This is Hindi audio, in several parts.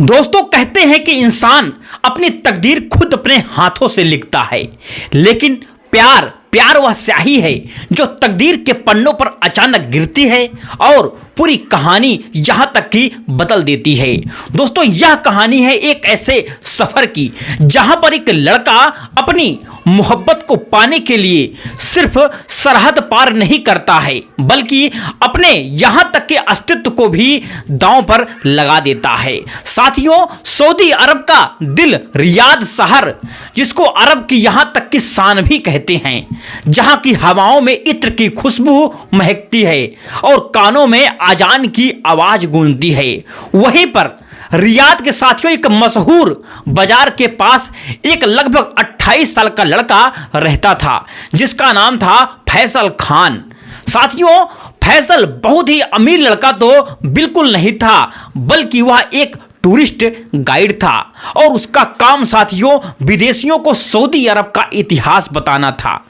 दोस्तों कहते हैं कि इंसान अपनी तकदीर खुद अपने हाथों से लिखता है, लेकिन प्यार प्यार वह स्याही है जो तकदीर के पन्नों पर अचानक गिरती है और पूरी कहानी यहाँ तक कि बदल देती है। दोस्तों यह कहानी है एक ऐसे सफर की जहाँ पर एक लड़का अपनी मोहब्बत को पाने के लिए सिर्फ सरहद पार नहीं करता है, बल्कि अपने यहाँ तक के अस्तित्व को भी दांव पर लगा देता है। साथियों, सऊदी अरब का दिल रियाद शहर, जिसको अरब की यहाँ तक की शान भी कहते हैं, जहाँ की हवाओं में इत्र की खुशबू महकती है और कानों में आजान की आवाज गूंजती है, वहीं पर रियाद के साथियों एक मशहूर बाजार के पास एक लगभग 28 साल का लड़का रहता था जिसका नाम था फैसल खान। साथियों, फैसल बहुत ही अमीर लड़का तो बिल्कुल नहीं था, बल्कि वह एक टूरिस्ट गाइड था और उसका काम साथियों विदेशियों को सऊदी अरब का इतिहास बताना था,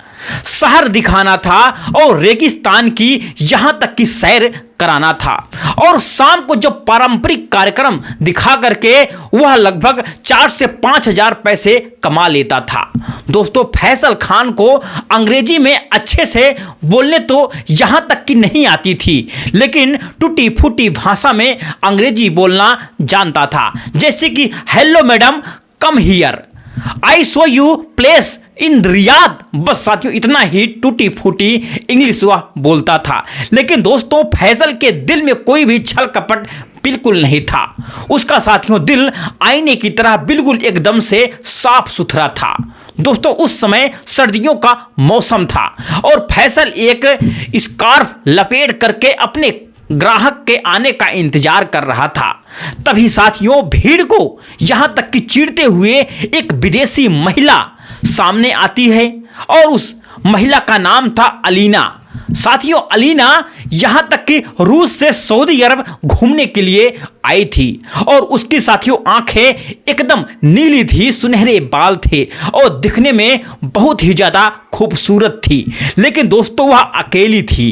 शहर दिखाना था और रेगिस्तान की यहां तक की सैर कराना था। और शाम को जो पारंपरिक कार्यक्रम दिखा करके वह लगभग 4 से 5 हजार पैसे कमा लेता था। दोस्तों, फैसल खान को अंग्रेजी में अच्छे से बोलने तो यहां तक की नहीं आती थी, लेकिन टूटी फूटी भाषा में अंग्रेजी बोलना जानता था, जैसे कि hello madam, come here, I show you place in Riyadh. बस साथियों इतना ही टूटी फूटी इंग्लिश वह बोलता था। लेकिन दोस्तों, फैसल के दिल में कोई भी छल कपट बिल्कुल नहीं था। उसका साथियों दिल आईने की तरह बिल्कुल एकदम से साफ सुथरा था। दोस्तों, उस समय सर्दियों का मौसम था और फैसल एक स्कार्फ लपेट करके अपने ग्राहक के आने का इंतजार कर रहा था। तभी साथियों भीड़ को यहां तक कि चीरते हुए एक विदेशी महिला सामने आती है और उस महिला का नाम था अलीना। साथियों, अलीना यहां तक कि रूस से सऊदी अरब घूमने के लिए आई थी और उसकी साथियों आंखें एकदम नीली थी, सुनहरे बाल थे और दिखने में बहुत ही ज्यादा खूबसूरत थी। लेकिन दोस्तों वह अकेली थी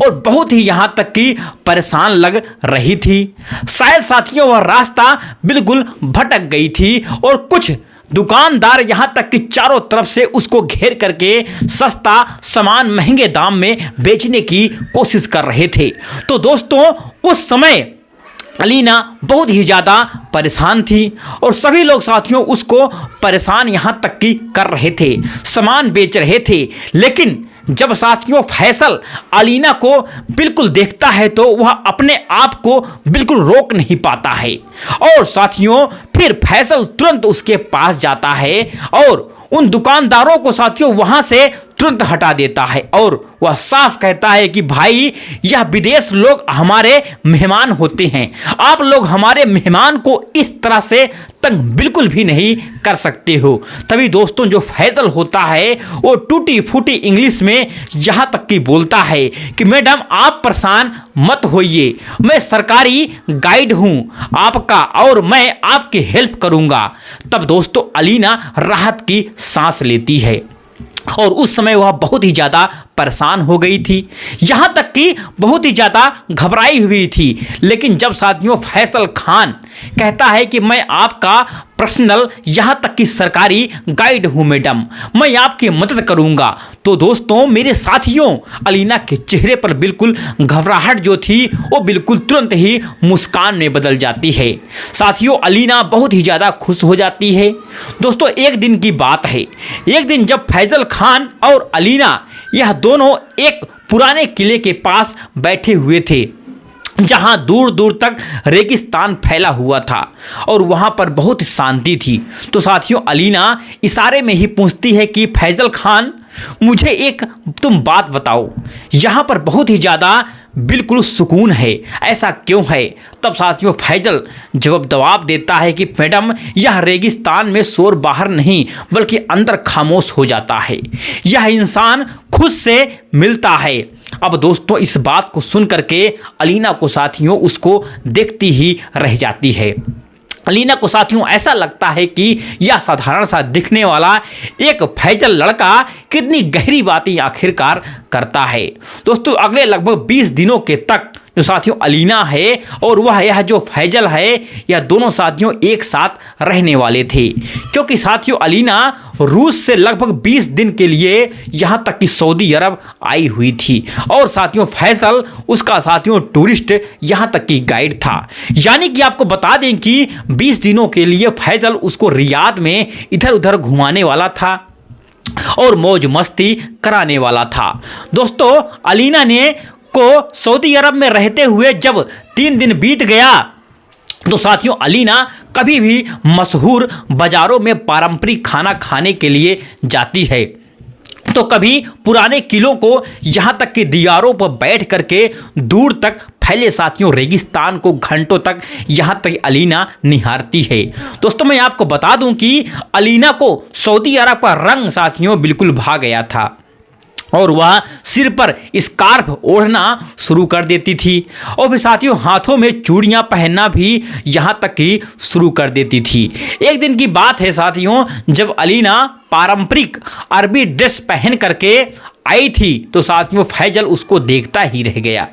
और बहुत ही यहां तक कि परेशान लग रही थी। शायद साथियों वह रास्ता बिल्कुल भटक गई थी और कुछ दुकानदार यहां तक कि चारों तरफ से उसको घेर करके सस्ता सामान महंगे दाम में बेचने की कोशिश कर रहे थे। तो दोस्तों उस समय अलीना बहुत ही ज़्यादा परेशान थी और सभी लोग साथियों उसको परेशान यहां तक कि कर रहे थे, सामान बेच रहे थे। लेकिन जब साथियों फैसल अलीना को बिल्कुल देखता है तो वह अपने आप को बिल्कुल रोक नहीं पाता है और साथियों फिर फैसल तुरंत उसके पास जाता है और उन दुकानदारों को साथियों वहां से तुरंत हटा देता है और वह साफ कहता है कि भाई, यह विदेश लोग हमारे मेहमान होते हैं, आप लोग हमारे मेहमान को इस तरह से तंग बिल्कुल भी नहीं कर सकते हो। तभी दोस्तों जो फैसल होता है वो टूटी फूटी इंग्लिश में यहाँ तक कि बोलता है कि मैडम आप परेशान मत होइए, मैं सरकारी गाइड हूँ आपका और मैं आपकी हेल्प करूँगा। तब दोस्तों अलीना राहत की सांस लेती है और उस समय वह बहुत ही ज़्यादा परेशान हो गई थी, यहाँ तक कि बहुत ही ज़्यादा घबराई हुई थी। लेकिन जब साथियों फैसल खान कहता है कि मैं आपका पर्सनल यहाँ तक कि सरकारी गाइड हूँ मैडम, मैं आपकी मदद करूँगा, तो दोस्तों मेरे साथियों अलीना के चेहरे पर बिल्कुल घबराहट जो थी वो बिल्कुल तुरंत ही मुस्कान में बदल जाती है। साथियों अलीना बहुत ही ज़्यादा खुश हो जाती है। दोस्तों एक दिन की बात है, एक दिन जब फैसल खान और अलीना यह दोनों एक पुराने किले के पास बैठे हुए थे जहां दूर दूर तक रेगिस्तान फैला हुआ था और वहां पर बहुत शांति थी। तो साथियों अलीना इशारे में ही पूछती है कि फैसल खान मुझे एक तुम बात बताओ, यहाँ पर बहुत ही ज़्यादा बिल्कुल सुकून है, ऐसा क्यों है? तब साथियों फैसल जवाब देता है कि मैडम यह रेगिस्तान में शोर बाहर नहीं बल्कि अंदर खामोश हो जाता है, यह इंसान खुद से मिलता है। अब दोस्तों इस बात को सुन करके अलीना को साथियों उसको देखती ही रह जाती है। अलीना को साथियों ऐसा लगता है कि यह साधारण सा दिखने वाला एक फैसल लड़का कितनी गहरी बातें आखिरकार करता है। दोस्तों अगले लगभग 20 दिनों के तक जो साथियों अलीना है और वह यह जो फैजल है, यह दोनों साथियों एक साथ रहने वाले थे। क्योंकि साथियों अलीना रूस से लगभग 20 दिन के लिए यहाँ तक कि सऊदी अरब आई हुई थी और साथियों फैसल उसका साथियों टूरिस्ट यहाँ तक कि गाइड था। यानी कि आपको बता दें कि 20 दिनों के लिए फैसल उसको रियाद में इधर उधर घुमाने वाला था और मौज मस्ती कराने वाला था। दोस्तों अलीना ने को सऊदी अरब में रहते हुए जब 3 दिन बीत गया तो साथियों अलीना कभी भी मशहूर बाज़ारों में पारंपरिक खाना खाने के लिए जाती है, तो कभी पुराने किलों को यहाँ तक कि दीवारों पर बैठ करके दूर तक फैले साथियों रेगिस्तान को घंटों तक यहाँ तक अलीना निहारती है। दोस्तों मैं आपको बता दूं कि अलीना को सऊदी अरब का रंग साथियों बिल्कुल भा गया था और वह सिर पर स्कार्फ ओढ़ना शुरू कर देती थी और फिर साथियों हाथों में चूड़ियां पहनना भी यहाँ तक कि शुरू कर देती थी। एक दिन की बात है साथियों, जब अलीना पारंपरिक अरबी ड्रेस पहन करके आई थी तो साथियों फैजल उसको देखता ही रह गया,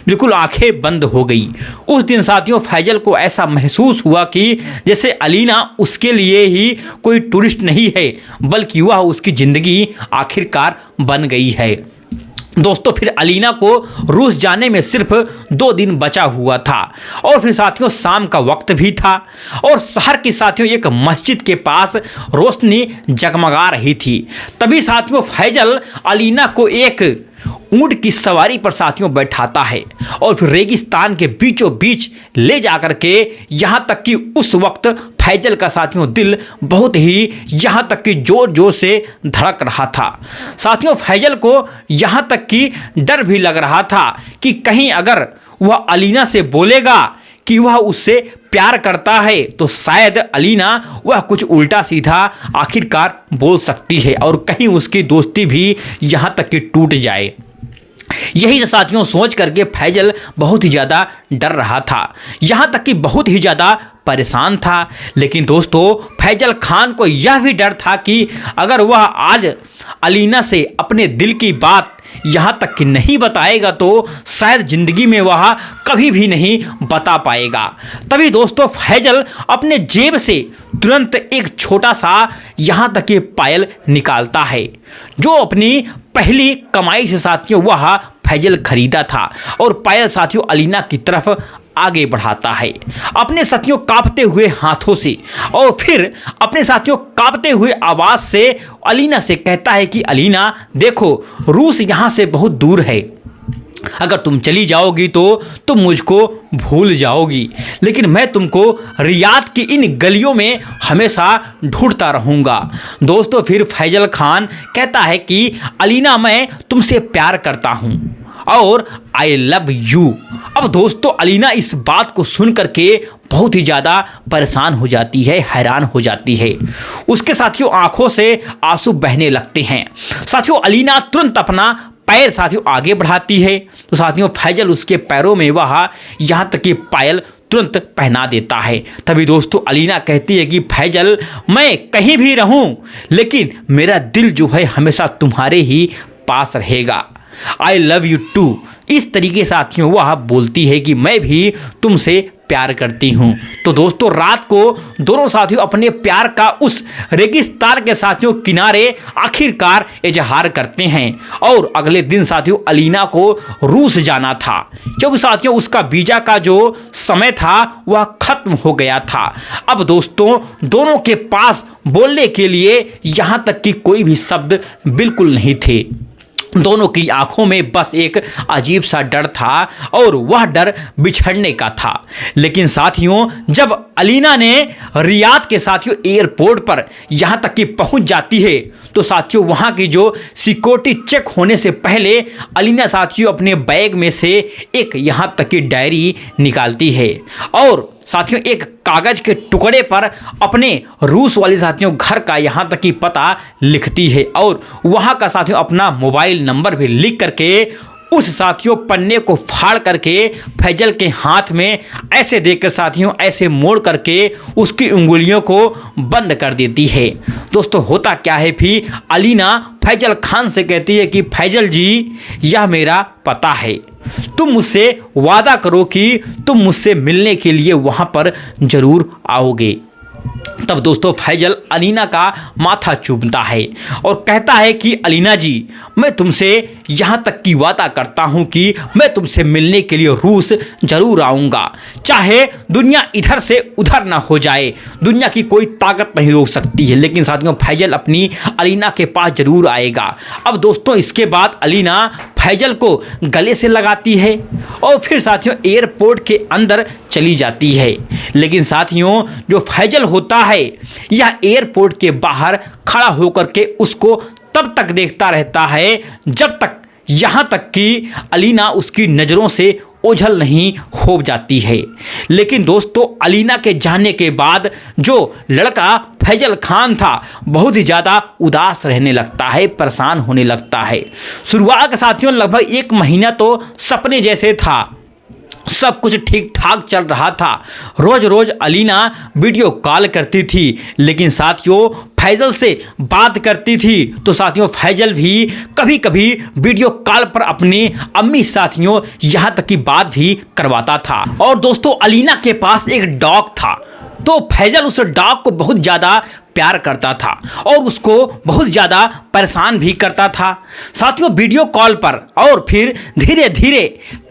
बिल्कुल आंखें बंद हो गई। उस दिन साथियों फैजल को ऐसा महसूस हुआ कि जैसे अलीना उसके लिए ही कोई टूरिस्ट नहीं है बल्कि वह उसकी ज़िंदगी आखिरकार बन गई है। दोस्तों फिर अलीना को रूस जाने में सिर्फ 2 दिन बचा हुआ था और फिर साथियों शाम का वक्त भी था और शहर की साथियों एक मस्जिद के पास रोशनी जगमगा रही थी। तभी साथियों फैजल अलीना को एक ऊंट की सवारी पर साथियों बैठाता है और फिर रेगिस्तान के बीचों बीच ले जाकर के यहाँ तक कि उस वक्त फैजल का साथियों दिल बहुत ही यहाँ तक कि जोर जोर से धड़क रहा था। साथियों फैजल को यहाँ तक कि डर भी लग रहा था कि कहीं अगर वह अलीना से बोलेगा कि वह उससे प्यार करता है तो शायद अलीना वह कुछ उल्टा सीधा आखिरकार बोल सकती है और कहीं उसकी दोस्ती भी यहाँ तक कि टूट जाए। यही साथियों सोच करके फैजल बहुत ही ज़्यादा डर रहा था, यहाँ तक कि बहुत ही ज़्यादा परेशान था। लेकिन दोस्तों फैजल खान को यह भी डर था कि अगर वह आज अलीना से अपने दिल की बात यहाँ तक कि नहीं बताएगा तो शायद ज़िंदगी में वह कभी भी नहीं बता पाएगा। तभी दोस्तों फैजल अपने जेब से तुरंत एक छोटा सा यहाँ तक कि पायल निकालता है जो अपनी पहली कमाई से साथियों वह फैजल खरीदा था और पायल साथियों अलीना की तरफ आगे बढ़ाता है अपने साथियों कांपते हुए हाथों से और फिर अपने साथियों कांपते हुए आवाज़ से अलीना से कहता है कि अलीना देखो रूस यहाँ से बहुत दूर है, अगर तुम चली जाओगी तो तुम मुझको भूल जाओगी, लेकिन मैं तुमको रियाद की इन गलियों में हमेशा ढूंढता रहूँगा। दोस्तों फिर फैजल खान कहता है कि अलीना मैं तुमसे प्यार करता हूँ और आई लव यू। अब दोस्तों अलीना इस बात को सुन करके बहुत ही ज़्यादा परेशान हो जाती है, हैरान हो जाती है। उसके साथियों आंखों से आंसू बहने लगते हैं। साथियों अलीना तुरंत अपना पैर साथियों आगे बढ़ाती है तो साथियों फैजल उसके पैरों में वह यहाँ तक कि पायल तुरंत पहना देता है। तभी दोस्तों अलीना कहती है कि फैजल मैं कहीं भी रहूं लेकिन मेरा दिल जो है हमेशा तुम्हारे ही पास रहेगा, आई लव यू टू। इस तरीके साथियों वह बोलती है कि मैं भी तुमसे प्यार करती हूँ। तो दोस्तों रात को दोनों साथियों अपने प्यार का उस रेगिस्तान के साथियों किनारे आखिरकार इजहार करते हैं और अगले दिन साथियों अलीना को रूस जाना था क्योंकि साथियों उसका वीज़ा का जो समय था वह खत्म हो गया था। अब दोस्तों दोनों के पास बोलने के लिए यहाँ तक कि कोई भी शब्द बिल्कुल नहीं थे। दोनों की आंखों में बस एक अजीब सा डर था और वह डर बिछड़ने का था। लेकिन साथियों जब अलीना ने रियाद के साथियों एयरपोर्ट पर यहाँ तक कि पहुँच जाती है तो साथियों वहाँ की जो सिक्योरिटी चेक होने से पहले अलीना साथियों अपने बैग में से एक यहाँ तक कि डायरी निकालती है और साथियों एक कागज़ के टुकड़े पर अपने रूस वाले साथियों घर का यहाँ तक कि पता लिखती है और वहाँ का साथियों अपना मोबाइल नंबर भी लिख करके उस साथियों पन्ने को फाड़ करके फैजल के हाथ में ऐसे देकर साथियों ऐसे मोड़ करके उसकी उंगलियों को बंद कर देती है। दोस्तों होता क्या है, फिर अलीना फैजल खान से कहती है कि फैजल जी, यह मेरा पता है, तुम मुझसे वादा करो कि तुम मुझसे मिलने के लिए वहाँ पर ज़रूर आओगे। तब दोस्तों फैजल अलीना का माथा चूमता है और कहता है कि अलीना जी, मैं तुमसे यहाँ तक की वादा करता हूँ कि मैं तुमसे मिलने के लिए रूस ज़रूर आऊँगा, चाहे दुनिया इधर से उधर ना हो जाए, दुनिया की कोई ताकत नहीं रोक सकती है, लेकिन साथियों फैजल अपनी अलीना के पास ज़रूर आएगा। अब दोस्तों इसके बाद अलीना फैजल को गले से लगाती है और फिर साथियों एयरपोर्ट के अंदर चली जाती है। लेकिन साथियों जो फैजल होता है यह एयरपोर्ट के बाहर खड़ा होकर के उसको तब तक देखता रहता है जब तक यहाँ तक कि अलीना उसकी नज़रों से ओझल नहीं हो जाती है। लेकिन दोस्तों अलीना के जाने के बाद जो लड़का फैजल खान था बहुत ही ज़्यादा उदास रहने लगता है, परेशान होने लगता है। शुरुआत के साथियों लगभग 1 महीना तो सपने जैसे था, सब कुछ ठीक ठाक चल रहा था। रोज़ रोज़ अलीना वीडियो कॉल करती थी, लेकिन साथियों फैजल से बात करती थी तो साथियों फैजल भी कभी कभी वीडियो कॉल पर अपनी अम्मी साथियों यहाँ तक की बात भी करवाता था। और दोस्तों अलीना के पास एक डॉग था, तो फैजल उस डॉग को बहुत ज़्यादा प्यार करता था और उसको बहुत ज़्यादा परेशान भी करता था साथियों वीडियो कॉल पर। और फिर धीरे धीरे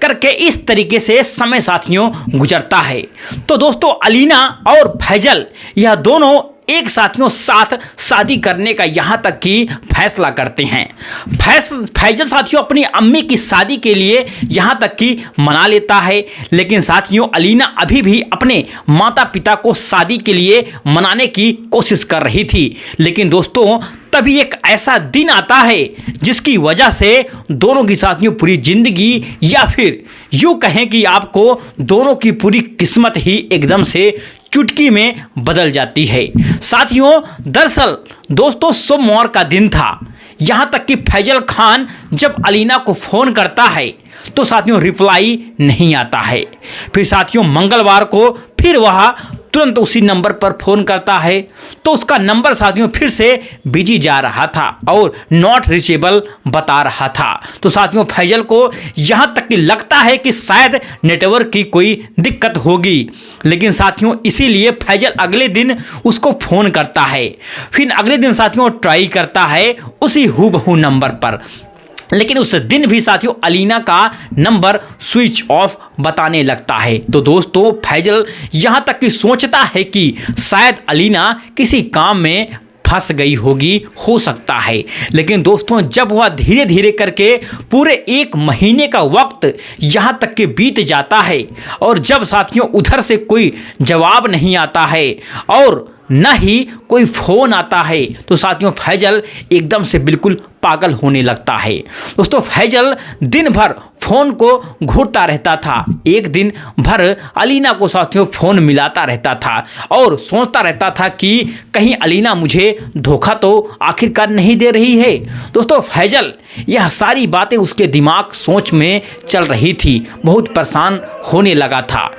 करके इस तरीके से समय साथियों गुजरता है। तो दोस्तों अलीना और फैजल यह दोनों एक साथियों साथ शादी करने का यहाँ तक कि फैसला करते हैं। फैजल साथियों अपनी अम्मी की शादी के लिए यहाँ तक कि मना लेता है, लेकिन साथियों अलीना अभी भी अपने माता पिता को शादी के लिए मनाने की कोशिश कर रही थी। लेकिन दोस्तों तभी एक ऐसा दिन आता है जिसकी वजह से दोनों की साथियों पूरी जिंदगी या फिर यूँ कहें कि आपको दोनों की पूरी किस्मत ही एकदम से चुटकी में बदल जाती है। साथियों दरअसल दोस्तों सोमवार का दिन था, यहाँ तक कि फैजल खान जब अलीना को फ़ोन करता है तो साथियों रिप्लाई नहीं आता है। फिर साथियों मंगलवार को फिर वह तुरंत उसी नंबर पर फ़ोन करता है तो उसका नंबर साथियों फिर से बिजी जा रहा था और नॉट रीचेबल बता रहा था। तो साथियों फैजल को यहाँ तक कि लगता है कि शायद नेटवर्क की कोई दिक्कत होगी, लेकिन साथियों इसीलिए फैजल अगले दिन उसको फ़ोन करता है। फिर अगले दिन साथियों ट्राई करता है उसी हूबहू नंबर पर, लेकिन उस दिन भी साथियों अलीना का नंबर स्विच ऑफ बताने लगता है। तो दोस्तों फैजल यहाँ तक कि सोचता है कि शायद अलीना किसी काम में फंस गई होगी, हो सकता है। लेकिन दोस्तों जब वह धीरे धीरे करके पूरे 1 महीने का वक्त यहाँ तक कि बीत जाता है और जब साथियों उधर से कोई जवाब नहीं आता है और न ही कोई फ़ोन आता है तो साथियों फैजल एकदम से बिल्कुल पागल होने लगता है। दोस्तों फैजल दिन भर फ़ोन को घूरता रहता था, एक दिन भर अलीना को साथियों फ़ोन मिलाता रहता था और सोचता रहता था कि कहीं अलीना मुझे धोखा तो आखिरकार नहीं दे रही है। दोस्तों फैजल यह सारी बातें उसके दिमाग सोच में चल रही थी, बहुत परेशान होने लगा था।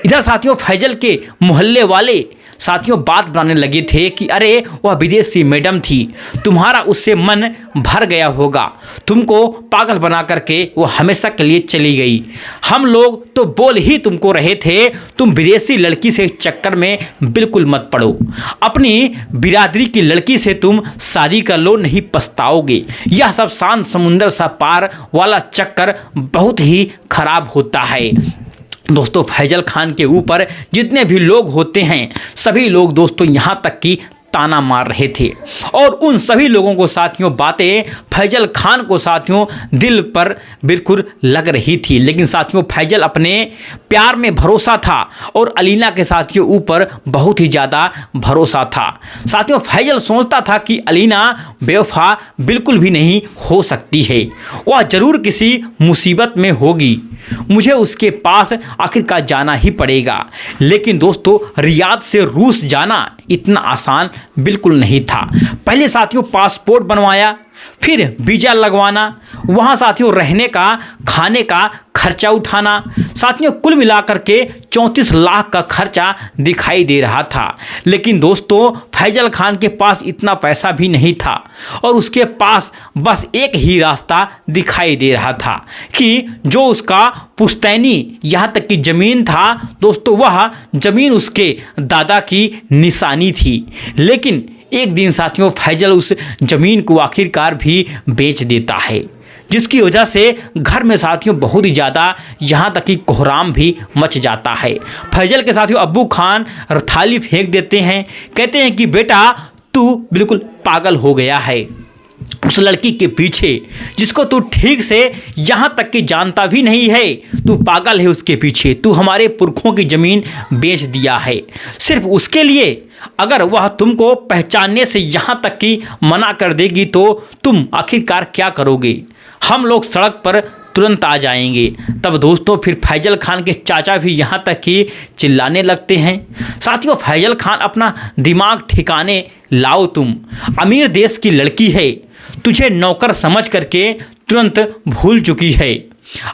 इधर साथियों फैजल के मोहल्ले वाले साथियों बात बनाने लगे थे कि अरे वह विदेशी मैडम थी, तुम्हारा उससे मन भर गया होगा, तुमको पागल बना करके वो हमेशा के लिए चली गई। हम लोग तो बोल ही तुमको रहे थे तुम विदेशी लड़की से चक्कर में बिल्कुल मत पड़ो, अपनी बिरादरी की लड़की से तुम शादी कर लो, नहीं पछताओगे। यह सब शांत समुंदर सा पार वाला चक्कर बहुत ही खराब होता है। दोस्तों फैजल खान के ऊपर जितने भी लोग होते हैं सभी लोग दोस्तों यहाँ तक कि ताना मार रहे थे और उन सभी लोगों को साथियों बातें फैजल खान को साथियों दिल पर बिल्कुल लग रही थी। लेकिन साथियों फैजल अपने प्यार में भरोसा था और अलीना के साथियों ऊपर बहुत ही ज़्यादा भरोसा था। साथियों फैजल सोचता था कि अलीना बेवफा बिल्कुल भी नहीं हो सकती है, वह ज़रूर किसी मुसीबत में होगी, मुझे उसके पास आखिरकार जाना ही पड़ेगा। लेकिन दोस्तों रियाद से रूस जाना इतना आसान बिल्कुल नहीं था। पहले साथियों पासपोर्ट बनवाया, फिर वीज़ा लगवाना, वहाँ साथियों रहने का, खाने का खर्चा उठाना, साथियों कुल मिलाकर के 34 लाख का खर्चा दिखाई दे रहा था। लेकिन दोस्तों फैजल खान के पास इतना पैसा भी नहीं था और उसके पास बस एक ही रास्ता दिखाई दे रहा था कि जो उसका पुश्तैनी यहाँ तक की ज़मीन था दोस्तों, वह ज़मीन उसके दादा की निशानी थी। लेकिन एक दिन साथियों फैजल उस ज़मीन को आखिरकार भी बेच देता है, जिसकी वजह से घर में साथियों बहुत ही ज़्यादा यहाँ तक कि कोहराम भी मच जाता है। फैजल के साथियों अब्बू खान थाली फेंक देते हैं, कहते हैं कि बेटा तू बिल्कुल पागल हो गया है उस लड़की के पीछे, जिसको तू ठीक से यहाँ तक कि जानता भी नहीं है, तू पागल है उसके पीछे। तू हमारे पुरखों की ज़मीन बेच दिया है सिर्फ उसके लिए। अगर वह तुमको पहचानने से यहाँ तक कि मना कर देगी तो तुम आखिरकार क्या करोगे? हम लोग सड़क पर तुरंत आ जाएंगे। तब दोस्तों फिर फैजल खान के चाचा भी यहाँ तक कि चिल्लाने लगते हैं। साथियों फैजल खान अपना दिमाग ठिकाने लाओ, तुम अमीर देश की लड़की है, तुझे नौकर समझ करके तुरंत भूल चुकी है।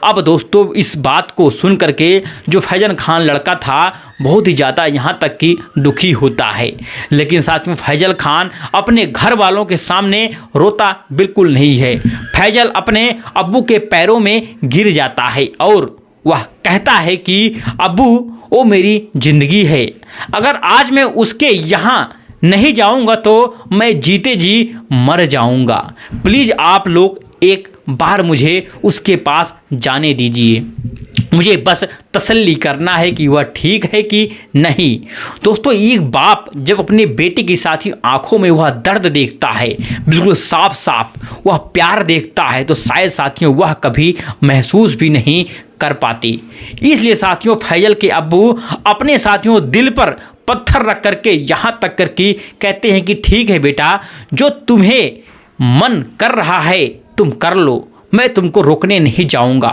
अब दोस्तों इस बात को सुन करके जो फैजल खान लड़का था बहुत ही ज़्यादा यहाँ तक कि दुखी होता है। लेकिन साथ में फैजल खान अपने घर वालों के सामने रोता बिल्कुल नहीं है। फैजल अपने अब्बू के पैरों में गिर जाता है और वह कहता है कि अब्बू वो मेरी ज़िंदगी है, अगर आज मैं उसके यहाँ नहीं जाऊँगा तो मैं जीते जी मर जाऊँगा। प्लीज़ आप लोग एक बार मुझे उसके पास जाने दीजिए, मुझे बस तसल्ली करना है कि वह ठीक है कि नहीं। दोस्तों एक बाप जब अपने बेटे की साथी आंखों में वह दर्द देखता है, बिल्कुल साफ साफ वह प्यार देखता है, तो शायद साथियों वह कभी महसूस भी नहीं कर पाती। इसलिए साथियों फैजल के अब्बू अपने साथियों दिल पर पत्थर रख करके यहाँ तक करके कहते हैं कि ठीक है बेटा, जो तुम्हें मन कर रहा है तुम कर लो, मैं तुमको रोकने नहीं जाऊंगा,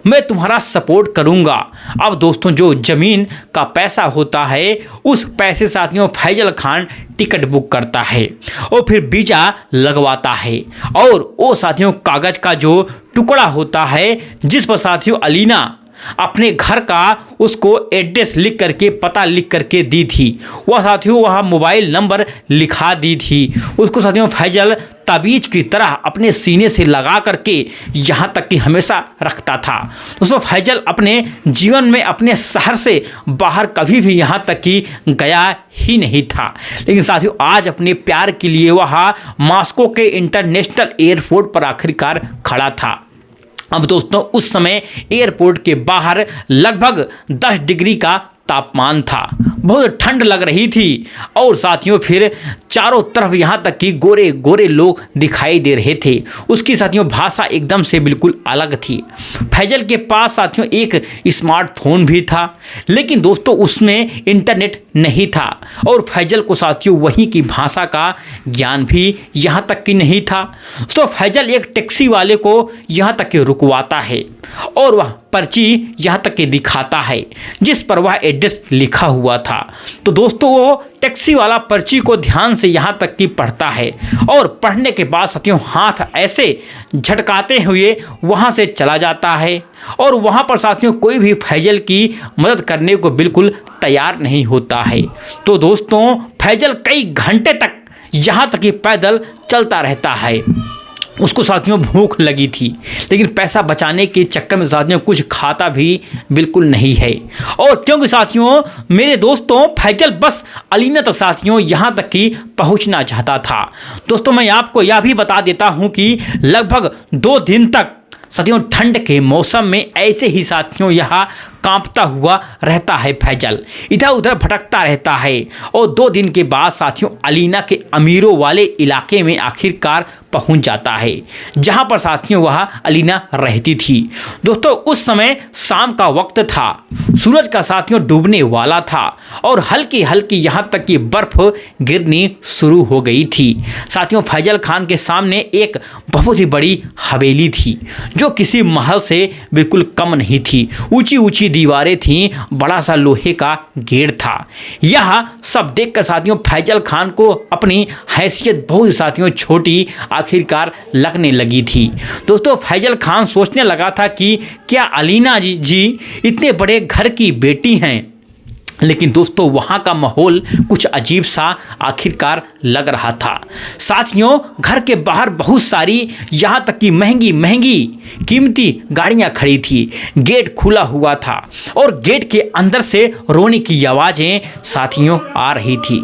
मैं तुम्हारा सपोर्ट करूंगा। अब दोस्तों जो ज़मीन का पैसा होता है उस पैसे साथियों फैजल खान टिकट बुक करता है और फिर वीज़ा लगवाता है और वो साथियों कागज़ का जो टुकड़ा होता है जिस पर साथियों अलीना अपने घर का उसको एड्रेस लिख करके पता लिख करके दी थी, वह साथियों वह मोबाइल नंबर लिखा दी थी, उसको साथियों फैजल ताबीज की तरह अपने सीने से लगा करके यहाँ तक कि हमेशा रखता था। दोस्तों फैजल अपने जीवन में अपने शहर से बाहर कभी भी यहाँ तक कि गया ही नहीं था। लेकिन साथियों आज अपने प्यार के लिए वह मॉस्को के इंटरनेशनल एयरपोर्ट पर आखिरकार खड़ा था। अब दोस्तों उस समय एयरपोर्ट के बाहर लगभग 10 डिग्री का तापमान था, बहुत ठंड लग रही थी और साथियों फिर चारों तरफ यहाँ तक कि गोरे गोरे लोग दिखाई दे रहे थे। उसकी साथियों भाषा एकदम से बिल्कुल अलग थी। फैजल के पास साथियों एक स्मार्टफोन भी था, लेकिन दोस्तों उसमें इंटरनेट नहीं था और फैजल को साथियों वहीं की भाषा का ज्ञान भी यहाँ तक कि नहीं था। तो फैजल एक टैक्सी वाले को यहाँ तक कि रुकवाता है और वह पर्ची यहाँ तक कि दिखाता है जिस पर वह एड्रेस लिखा हुआ था। तो दोस्तों वो टैक्सी वाला पर्ची को ध्यान से यहाँ तक कि पढ़ता है और पढ़ने के बाद साथियों हाथ ऐसे झटकाते हुए वहाँ से चला जाता है और वहाँ पर साथियों कोई भी फैजल की मदद करने को बिल्कुल तैयार नहीं होता है। तो दोस्तों फैजल कई घंटे तक यहाँ तक कि पैदल चलता रहता है। उसको साथियों भूख लगी थी, लेकिन पैसा बचाने के चक्कर में साथियों कुछ खाता भी बिल्कुल नहीं है। और क्योंकि साथियों मेरे दोस्तों फैजल बस अलीना तक साथियों यहाँ तक कि पहुँचना चाहता था। दोस्तों मैं आपको यह भी बता देता हूँ कि लगभग 2 दिन तक साथियों ठंड के मौसम में ऐसे ही साथियों यहाँ कांपता हुआ रहता है फैजल, इधर उधर भटकता रहता है और 2 दिन के बाद साथियों अलीना के अमीरों वाले इलाके में आखिरकार पहुंच जाता है जहां पर साथियों वह अलीना रहती थी। दोस्तों उस समय शाम का वक्त था, सूरज का साथियों डूबने वाला था और हल्की हल्की यहां तक कि बर्फ गिरनी शुरू हो गई थी। साथियों फैजल खान के सामने एक बहुत ही बड़ी हवेली थी जो किसी महल से बिल्कुल कम नहीं थी। ऊंची ऊंची दीवारें थीं, बड़ा सा लोहे का गेट था। यह सब देखकर साथियों फैजल खान को अपनी हैसियत बहुत साथियों छोटी आखिरकार लगने लगी थी। दोस्तों फैजल खान सोचने लगा था कि क्या अलीना जी इतने बड़े घर की बेटी हैं। लेकिन दोस्तों वहाँ का माहौल कुछ अजीब सा आखिरकार लग रहा था। साथियों घर के बाहर बहुत सारी यहाँ तक कि महंगी महंगी कीमती गाड़ियाँ खड़ी थी। गेट खुला हुआ था और गेट के अंदर से रोने की आवाज़ें साथियों आ रही थी।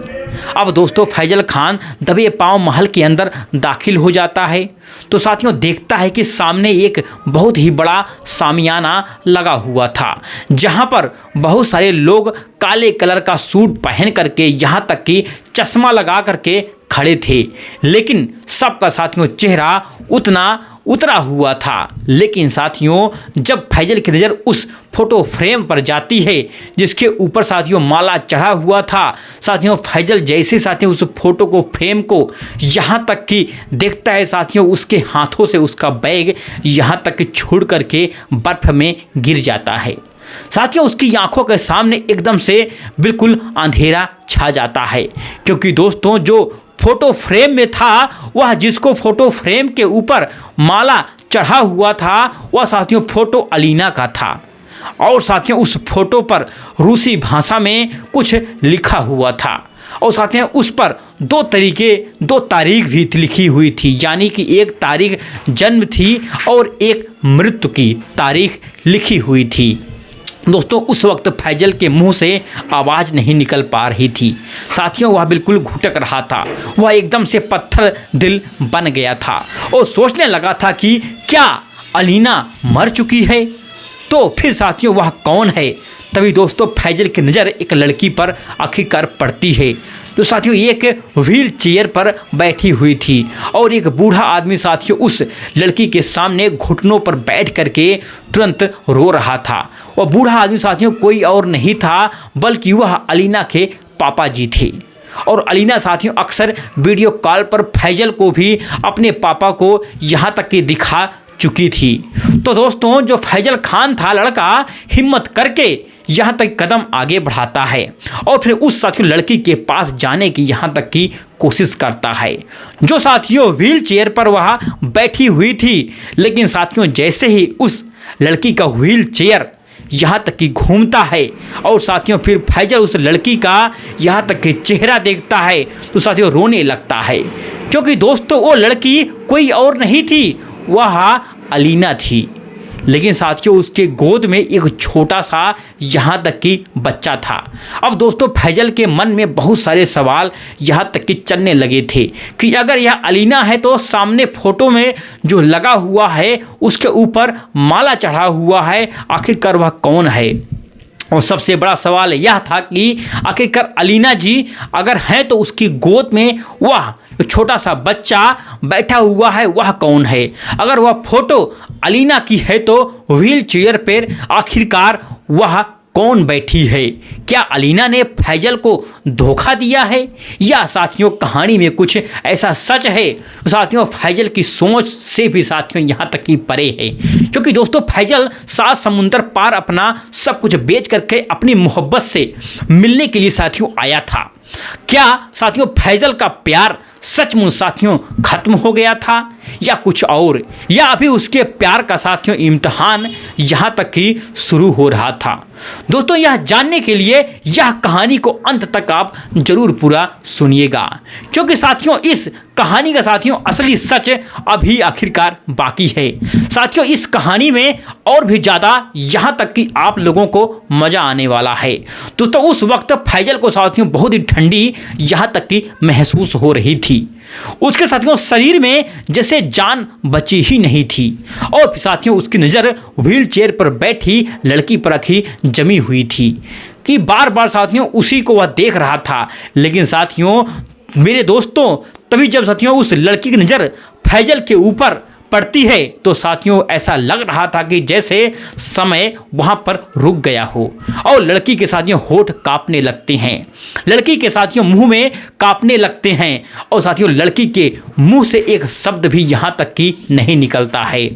अब दोस्तों फैजल खान दबे पांव महल के अंदर दाखिल हो जाता है तो साथियों देखता है कि सामने एक बहुत ही बड़ा सामियाना लगा हुआ था, जहां पर बहुत सारे लोग काले कलर का सूट पहन करके यहाँ तक कि चश्मा लगा करके खड़े थे। लेकिन सबका साथियों चेहरा उतरा हुआ था। लेकिन साथियों जब फैजल की नज़र उस फोटो फ्रेम पर जाती है जिसके ऊपर साथियों माला चढ़ा हुआ था, साथियों फैजल जैसे साथियों उस फोटो को फ्रेम को यहाँ तक कि देखता है साथियों उसके हाथों से उसका बैग यहाँ तक कि छोड़ करके बर्फ में गिर जाता है। साथियों उसकी आंखों के सामने एकदम से बिल्कुल अंधेरा छा जाता है, क्योंकि दोस्तों जो फोटो फ्रेम में था वह जिसको फोटो फ्रेम के ऊपर माला चढ़ा हुआ था वह साथियों फोटो अलीना का था। और साथियों उस फोटो पर रूसी भाषा में कुछ लिखा हुआ था और साथियों उस पर दो तारीख भी लिखी हुई थी, यानी कि एक तारीख जन्म थी और एक मृत्यु की तारीख लिखी हुई थी। दोस्तों उस वक्त फैजल के मुंह से आवाज़ नहीं निकल पा रही थी। साथियों वह बिल्कुल घुटक रहा था, वह एकदम से पत्थर दिल बन गया था और सोचने लगा था कि क्या अलीना मर चुकी है, तो फिर साथियों वह कौन है। तभी दोस्तों फैजल की नज़र एक लड़की पर आखिरकार पड़ती है जो साथियों एक व्हील चेयर पर बैठी हुई थी और एक बूढ़ा आदमी साथियों उस लड़की के सामने घुटनों पर बैठ करके तुरंत रो रहा था। वह बूढ़ा आदमी साथियों कोई और नहीं था बल्कि वह अलीना के पापा जी थे। और अलीना साथियों अक्सर वीडियो कॉल पर फैजल को भी अपने पापा को यहाँ तक कि दिखा चुकी थी। तो दोस्तों जो फैजल खान था लड़का हिम्मत करके यहाँ तक कदम आगे बढ़ाता है और फिर उस साथियों लड़की के पास जाने की यहाँ तक की कोशिश करता है जो साथियों व्हील चेयर पर वह बैठी हुई थी। लेकिन साथियों जैसे ही उस लड़की का व्हील चेयर यहाँ तक कि घूमता है और साथियों फिर फैजल उस लड़की का यहाँ तक कि चेहरा देखता है तो साथियों रोने लगता है, क्योंकि दोस्तों वो लड़की कोई और नहीं थी, वह अलीना थी। लेकिन साथियों उसके गोद में एक छोटा सा यहाँ तक कि बच्चा था। अब दोस्तों फैजल के मन में बहुत सारे सवाल यहाँ तक कि चलने लगे थे कि अगर यह अलीना है तो सामने फोटो में जो लगा हुआ है उसके ऊपर माला चढ़ा हुआ है, आखिरकार वह कौन है। और सबसे बड़ा सवाल यह था कि आखिरकार अलीना जी अगर हैं तो उसकी गोद में वह छोटा सा बच्चा बैठा हुआ है वह कौन है। अगर वह फोटो अलीना की है तो व्हील चेयर पर आखिरकार वह कौन बैठी है। क्या अलीना ने फैजल को धोखा दिया है या साथियों कहानी में कुछ ऐसा सच है साथियों फैजल की सोच से भी साथियों यहाँ तक कि परे है, क्योंकि दोस्तों फैजल 7 समुंदर पार अपना सब कुछ बेच करके अपनी मोहब्बत से मिलने के लिए साथियों आया था। क्या साथियों फैजल का प्यार सचमुच साथियों खत्म हो गया था या कुछ और, या अभी उसके प्यार का साथियों इम्तिहान यहाँ तक कि शुरू हो रहा था। दोस्तों यह जानने के लिए यह कहानी को अंत तक आप जरूर पूरा सुनिएगा, क्योंकि साथियों इस कहानी का साथियों असली सच अभी आखिरकार बाकी है। साथियों इस कहानी में और भी ज़्यादा यहाँ तक कि आप लोगों को मज़ा आने वाला है। दोस्तों उस वक्त फैजल को साथियों बहुत ही ठंडी यहाँ तक कि महसूस हो रही थी। उसके साथियों शरीर में जैसे जान बची ही नहीं थी और साथियों उसकी नज़र व्हील चेयर पर बैठी लड़की पर रखी जमी हुई थी कि बार बार साथियों उसी को वह देख रहा था। लेकिन साथियों मेरे दोस्तों तभी जब साथियों उस लड़की की नज़र फैजल के ऊपर पड़ती है तो साथियों ऐसा लग रहा था कि जैसे समय वहाँ पर रुक गया हो और लड़की के साथियों होठ कांपने लगते हैं, लड़की के साथियों मुंह में कांपने लगते हैं और साथियों लड़की के मुंह से एक शब्द भी यहाँ तक कि नहीं निकलता है।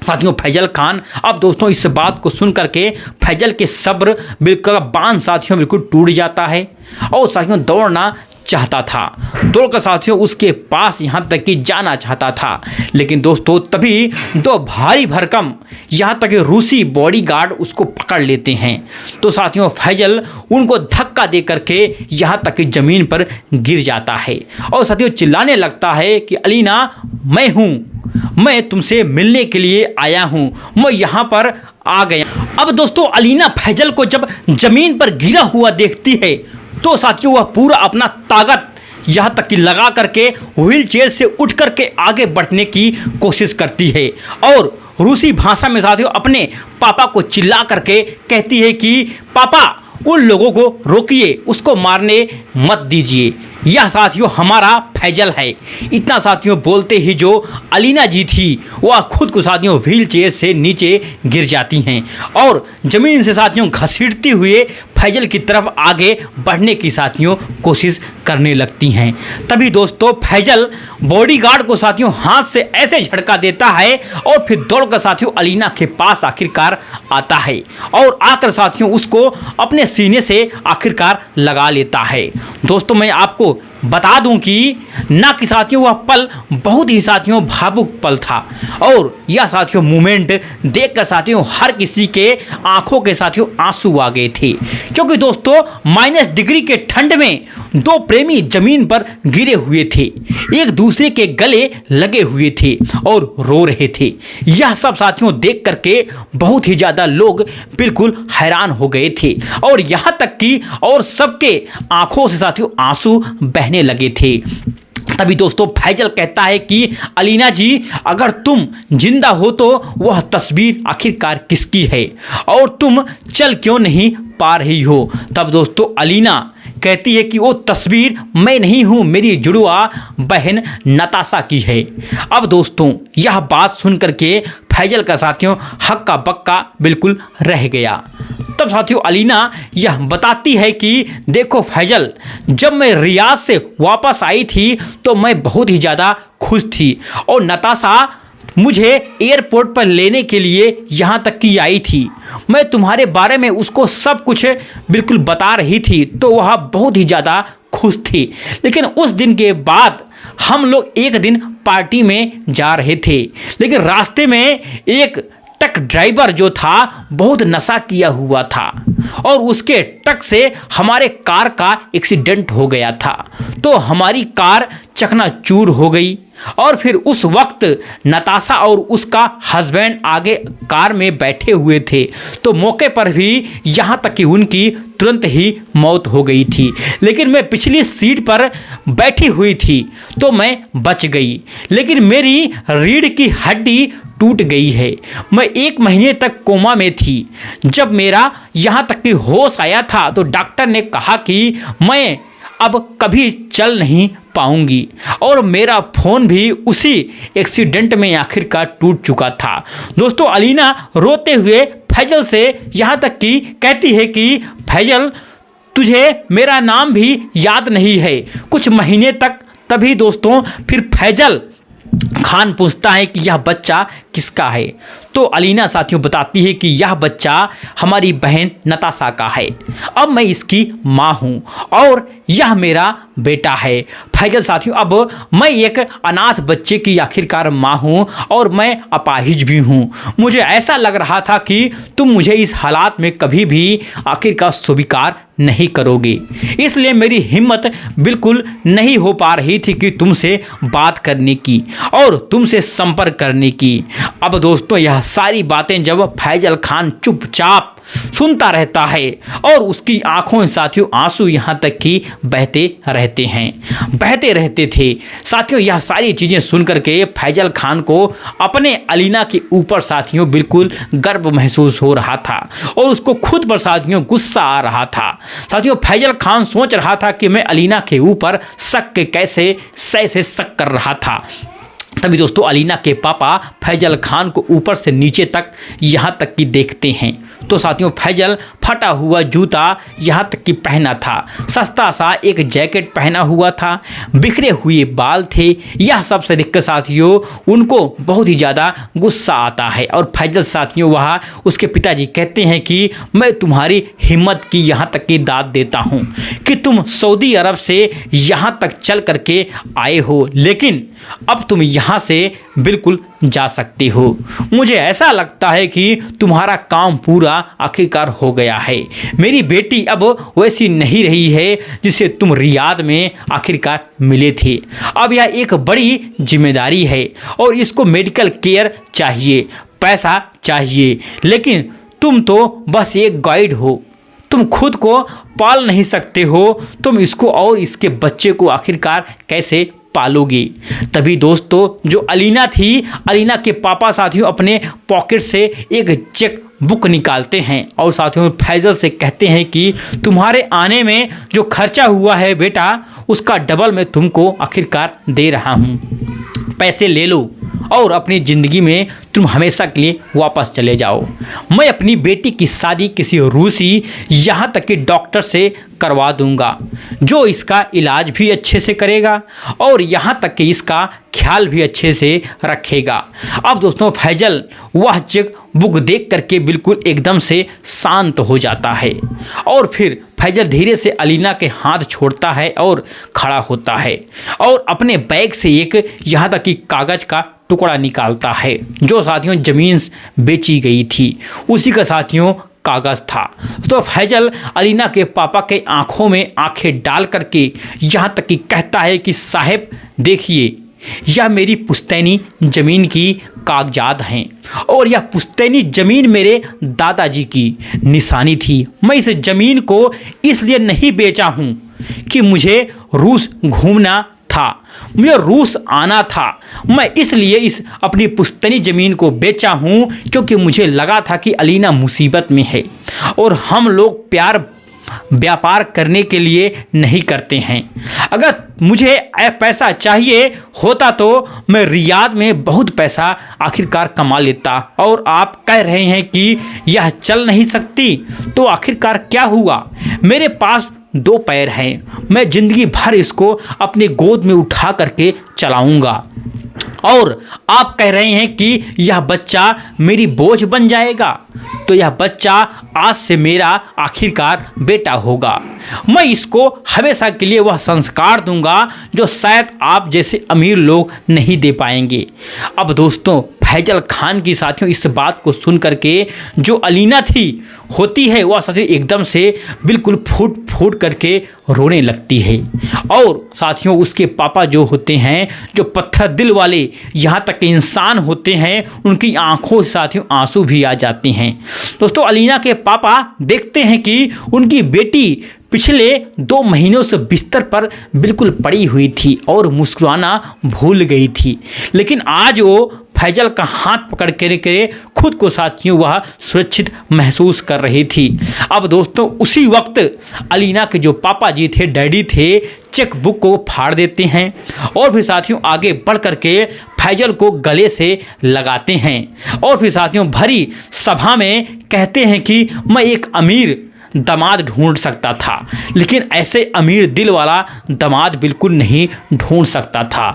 साथियों फैजल खान, अब दोस्तों इस बात को सुन करके फैजल के सब्र बिल्कुल बांध साथियों बिल्कुल टूट जाता है और साथियों दौड़ना चाहता था, दौड़कर साथियों उसके पास यहाँ तक कि जाना चाहता था। लेकिन दोस्तों तभी दो भारी भरकम यहाँ तक कि रूसी बॉडीगार्ड उसको पकड़ लेते हैं। तो साथियों फैजल उनको धक्का दे करके यहाँ तक कि ज़मीन पर गिर जाता है और साथियों चिल्लाने लगता है कि अलीना मैं हूँ, मैं तुमसे मिलने के लिए आया हूँ, मैं यहाँ पर आ गया। अब दोस्तों अलीना फैजल को जब ज़मीन पर गिरा हुआ देखती है तो साथियों वह पूरा अपना ताकत यहाँ तक कि लगा करके व्हील चेयर से उठ करके आगे बढ़ने की कोशिश करती है और रूसी भाषा में साथियों अपने पापा को चिल्ला करके कहती है कि पापा उन लोगों को रोकिए, उसको मारने मत दीजिए, यह साथियों हमारा फैजल है। इतना साथियों बोलते ही जो अलीना जी थी वह खुद को साथियों व्हील चेयर से नीचे गिर जाती हैं और ज़मीन से साथियों घसीटती हुए फैजल की तरफ आगे बढ़ने की साथियों कोशिश करने लगती हैं। तभी दोस्तों फैजल बॉडीगार्ड को साथियों हाथ से ऐसे झटका देता है और फिर दौड़कर साथियों अलीना के पास आखिरकार आता है और आकर साथियों उसको अपने सीने से आखिरकार लगा लेता है। दोस्तों मैं आपको बता दूं कि ना कि साथियों वह पल बहुत ही साथियों भावुक पल था और यह साथियों मोमेंट देखकर साथियों हर किसी के आंखों के साथियों आंसू आ गए थे, क्योंकि दोस्तों -डिग्री के ठंड में दो प्रेमी जमीन पर गिरे हुए थे, एक दूसरे के गले लगे हुए थे और रो रहे थे। यह सब साथियों देख करके बहुत ही ज़्यादा लोग बिल्कुल हैरान हो गए थे और यहाँ तक कि और सबके आंखों से साथियों आंसू बहने लगे थे। तभी दोस्तों फैजल कहता है कि अलीना जी अगर तुम जिंदा हो तो वह तस्वीर आखिरकार किसकी है और तुम चल क्यों नहीं पा रही हो। तब दोस्तों अलीना कहती है कि वो तस्वीर मैं नहीं हूँ, मेरी जुड़वा बहन नताशा की है। अब दोस्तों यह बात सुन करके फैजल का साथियों हक्का बक्का बिल्कुल रह गया। तब साथियों अलीना यह बताती है कि देखो फैजल, जब मैं रियाद से वापस आई थी तो मैं बहुत ही ज़्यादा खुश थी और नताशा मुझे एयरपोर्ट पर लेने के लिए यहाँ तक कि आई थी। मैं तुम्हारे बारे में उसको सब कुछ बिल्कुल बता रही थी तो वह बहुत ही ज़्यादा खुश थी। लेकिन उस दिन के बाद हम लोग एक दिन पार्टी में जा रहे थे, लेकिन रास्ते में एक ट्रक ड्राइवर जो था बहुत नशा किया हुआ था और उसके ट्रक से हमारे कार का एक्सीडेंट हो गया था, तो हमारी कार चकनाचूर हो गई और फिर उस वक्त नताशा और उसका हस्बैंड आगे कार में बैठे हुए थे, तो मौके पर भी यहाँ तक कि उनकी तुरंत ही मौत हो गई थी। लेकिन मैं पिछली सीट पर बैठी हुई थी तो मैं बच गई, लेकिन मेरी रीढ़ की हड्डी टूट गई है। मैं 1 महीने तक कोमा में थी। जब मेरा यहाँ तक कि होश आया था तो डॉक्टर ने कहा कि मैं अब कभी चल नहीं पाऊंगी और मेरा फ़ोन भी उसी एक्सीडेंट में आखिरकार टूट चुका था। दोस्तों अलीना रोते हुए फैजल से यहाँ तक कि कहती है कि फैजल तुझे मेरा नाम भी याद नहीं है कुछ महीने तक। तभी दोस्तों फिर फैजल खान पूछता है कि यह बच्चा किसका है, तो अलीना साथियों बताती है कि यह बच्चा हमारी बहन नताशा का है, अब मैं इसकी माँ हूँ और यह मेरा बेटा है। फैजल साथियों अब मैं एक अनाथ बच्चे की आखिरकार माँ हूँ और मैं अपाहिज भी हूँ। मुझे ऐसा लग रहा था कि तुम मुझे इस हालात में कभी भी आखिरकार स्वीकार नहीं करोगे, इसलिए मेरी हिम्मत बिल्कुल नहीं हो पा रही थी कि तुमसे बात करने की और तुमसे संपर्क करने की। अब दोस्तों यह सारी बातें जब फैजल खान चुपचाप सुनता रहता है और उसकी आंखों में साथियों आंसू यहाँ तक कि बहते रहते थे। साथियों यह सारी चीज़ें सुन करके फैजल खान को अपने अलीना के ऊपर साथियों बिल्कुल गर्व महसूस हो रहा था और उसको खुद पर साथियों गुस्सा आ रहा था। साथियों फैजल खान सोच रहा था कि मैं अलीना के ऊपर शक के कैसे शक कर रहा था। तभी दोस्तों अलीना के पापा फैजल खान को ऊपर से नीचे तक यहाँ तक कि देखते हैं तो साथियों फैजल फटा हुआ जूता यहाँ तक कि पहना था, सस्ता सा एक जैकेट पहना हुआ था, बिखरे हुए बाल थे। यह सब से देखकर साथियों उनको बहुत ही ज़्यादा गुस्सा आता है और फैजल साथियों वह उसके पिताजी कहते हैं कि मैं तुम्हारी हिम्मत की यहाँ तक की दाद देता हूँ कि तुम सऊदी अरब से यहाँ तक चल करके आए हो, लेकिन अब तुम यहाँ से बिल्कुल जा सकते हो। मुझे ऐसा लगता है कि तुम्हारा काम पूरा आखिरकार हो गया है। मेरी बेटी अब वैसी नहीं रही है जिसे तुम रियाद में आखिरकार मिले थे। अब यह एक बड़ी जिम्मेदारी है और इसको मेडिकल केयर चाहिए, पैसा चाहिए, लेकिन तुम तो बस एक गाइड हो, तुम खुद को पाल नहीं सकते हो, तुम इसको और इसके बच्चे को आखिरकार कैसे पालोगी। तभी दोस्तों जो अलीना थी, अलीना के पापा साथियों अपने पॉकेट से एक चेक बुक निकालते हैं और साथियों फैजल से कहते हैं कि तुम्हारे आने में जो खर्चा हुआ है बेटा, उसका डबल मैं तुमको आखिरकार दे रहा हूँ, पैसे ले लो और अपनी ज़िंदगी में तुम हमेशा के लिए वापस चले जाओ। मैं अपनी बेटी की शादी किसी रूसी यहाँ तक कि डॉक्टर से करवा दूंगा जो इसका इलाज भी अच्छे से करेगा और यहाँ तक कि इसका ख्याल भी अच्छे से रखेगा। अब दोस्तों फैजल वह चेक बुक देख करके बिल्कुल एकदम से शांत हो जाता है और फिर फैजल धीरे से अलीना के हाथ छोड़ता है और खड़ा होता है और अपने बैग से एक यहाँ तक कि कागज़ का टुकड़ा निकालता है जो साथियों ज़मीन बेची गई थी, उसी का साथियों कागज़ था। तो फैजल अलीना के पापा के आंखों में आंखें डाल करके यहाँ तक कि कहता है कि साहब देखिए, यह मेरी पुश्तैनी ज़मीन की कागजात हैं और यह पुश्तैनी ज़मीन मेरे दादाजी की निशानी थी। मैं इस ज़मीन को इसलिए नहीं बेचा हूँ कि मुझे रूस घूमना था, मुझे रूस आना था। मैं इसलिए इस अपनी पुश्तैनी ज़मीन को बेचा हूँ क्योंकि मुझे लगा था कि अलीना मुसीबत में है और हम लोग प्यार व्यापार करने के लिए नहीं करते हैं। अगर मुझे पैसा चाहिए होता तो मैं रियाद में बहुत पैसा आखिरकार कमा लेता और आप कह रहे हैं कि यह चल नहीं सकती, तो आखिरकार क्या हुआ? मेरे पास 2 पैर हैं, मैं ज़िंदगी भर इसको अपनी गोद में उठा करके चलाऊंगा और आप कह रहे हैं कि यह बच्चा मेरी बोझ बन जाएगा, तो यह बच्चा आज से मेरा आखिरकार बेटा होगा। मैं इसको हमेशा के लिए वह संस्कार दूंगा जो शायद आप जैसे अमीर लोग नहीं दे पाएंगे। अब दोस्तों फैजल खान की साथियों इस बात को सुन करके जो अलीना थी होती है वह साथियों एकदम से बिल्कुल फूट फूट करके रोने लगती है और साथियों उसके पापा जो होते हैं, जो पत्थर दिल वाले यहाँ तक के इंसान होते हैं, उनकी आंखों से साथियों आंसू भी आ जाते हैं। दोस्तों अलीना के पापा देखते हैं कि उनकी बेटी पिछले 2 महीनों से बिस्तर पर बिल्कुल पड़ी हुई थी और मुस्कुराना भूल गई थी, लेकिन आज वो फैजल का हाथ पकड़ के खुद को साथियों वह सुरक्षित महसूस कर रही थी। अब दोस्तों उसी वक्त अलीना के जो पापा जी थे, डैडी थे, चेक बुक को फाड़ देते हैं और फिर साथियों आगे बढ़ करके फैजल को गले से लगाते हैं और फिर साथियों भरी सभा में कहते हैं कि मैं एक अमीर दामाद ढूंढ सकता था, लेकिन ऐसे अमीर दिल वाला दामाद बिल्कुल नहीं ढूंढ सकता था।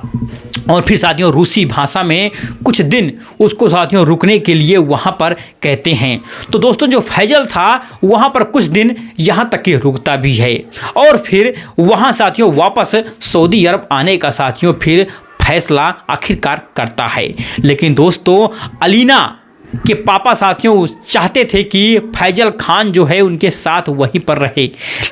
और फिर साथियों रूसी भाषा में कुछ दिन उसको साथियों रुकने के लिए वहाँ पर कहते हैं। तो दोस्तों जो फैजल था वहाँ पर कुछ दिन यहाँ तक कि रुकता भी है और फिर वहाँ साथियों वापस सऊदी अरब आने का साथियों फिर फैसला आखिरकार करता है। लेकिन दोस्तों अलीना के पापा साथियों चाहते थे कि फैजल खान जो है उनके साथ वहीं पर रहे,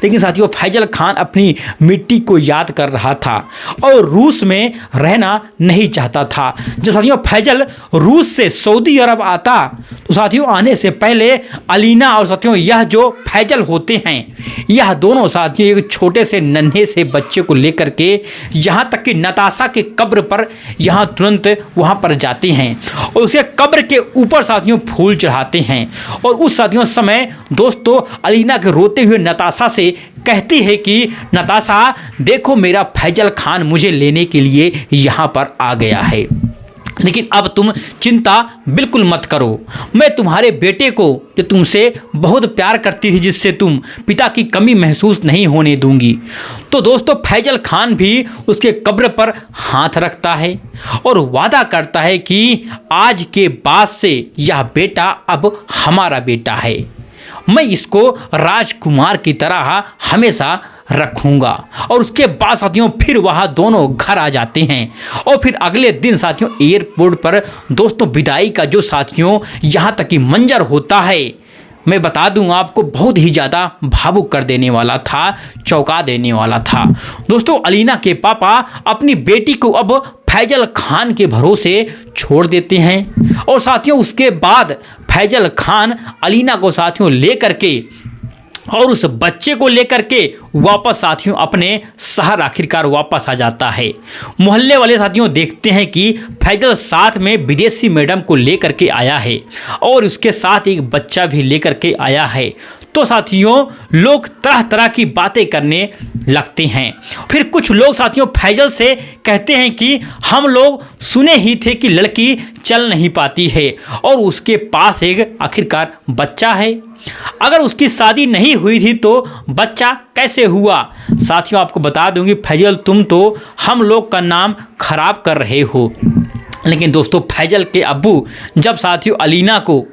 लेकिन साथियों फैजल खान अपनी मिट्टी को याद कर रहा था और रूस में रहना नहीं चाहता था। जब साथियों फैजल रूस से सऊदी अरब आता तो साथियों आने से पहले अलीना और साथियों यह जो फैजल होते हैं, यह दोनों साथियों एक छोटे से नन्हे से बच्चे को लेकर के यहाँ तक कि नताशा के कब्र पर यहाँ तुरंत वहाँ पर जाते हैं और उसके कब्र के ऊपर साथियों फूल चढ़ाते हैं और उस साथियों समय दोस्तों अलीना के रोते हुए नताशा से कहती है कि नताशा देखो मेरा फैजल खान मुझे लेने के लिए यहाँ पर आ गया है। लेकिन अब तुम चिंता बिल्कुल मत करो, मैं तुम्हारे बेटे को जो तुमसे बहुत प्यार करती थी, जिससे तुम पिता की कमी महसूस नहीं होने दूंगी। तो दोस्तों फैजल खान भी उसके कब्र पर हाथ रखता है और वादा करता है कि आज के बाद से यह बेटा अब हमारा बेटा है, मैं इसको राजकुमार की तरह हमेशा रखूंगा। और उसके बाद साथियों फिर वह दोनों घर आ जाते हैं और फिर अगले दिन साथियों एयरपोर्ट पर दोस्तों विदाई का जो साथियों यहाँ तक कि मंजर होता है, मैं बता दूं आपको, बहुत ही ज़्यादा भावुक कर देने वाला था, चौंका देने वाला था। दोस्तों अलीना के पापा अपनी बेटी को अब फैजल खान के भरोसे छोड़ देते हैं और साथियों उसके बाद फैजल खान अलीना को साथियों लेकर के और उस बच्चे को लेकर के वापस साथियों अपने शहर आखिरकार वापस आ जाता है। मोहल्ले वाले साथियों देखते हैं कि फैजल साथ में विदेशी मैडम को लेकर के आया है और उसके साथ एक बच्चा भी लेकर के आया है। तो साथियों लोग तरह तरह की बातें करने लगते हैं। फिर कुछ लोग साथियों फैजल से कहते हैं कि हम लोग सुने ही थे कि लड़की चल नहीं पाती है और उसके पास एक आखिरकार बच्चा है, अगर उसकी शादी नहीं हुई थी तो बच्चा कैसे हुआ। साथियों आपको बता दूंगी फैजल तुम तो हम लोग का नाम खराब कर रहे हो। लेकिन दोस्तों फैजल के अब्बू जब साथियों अलीना को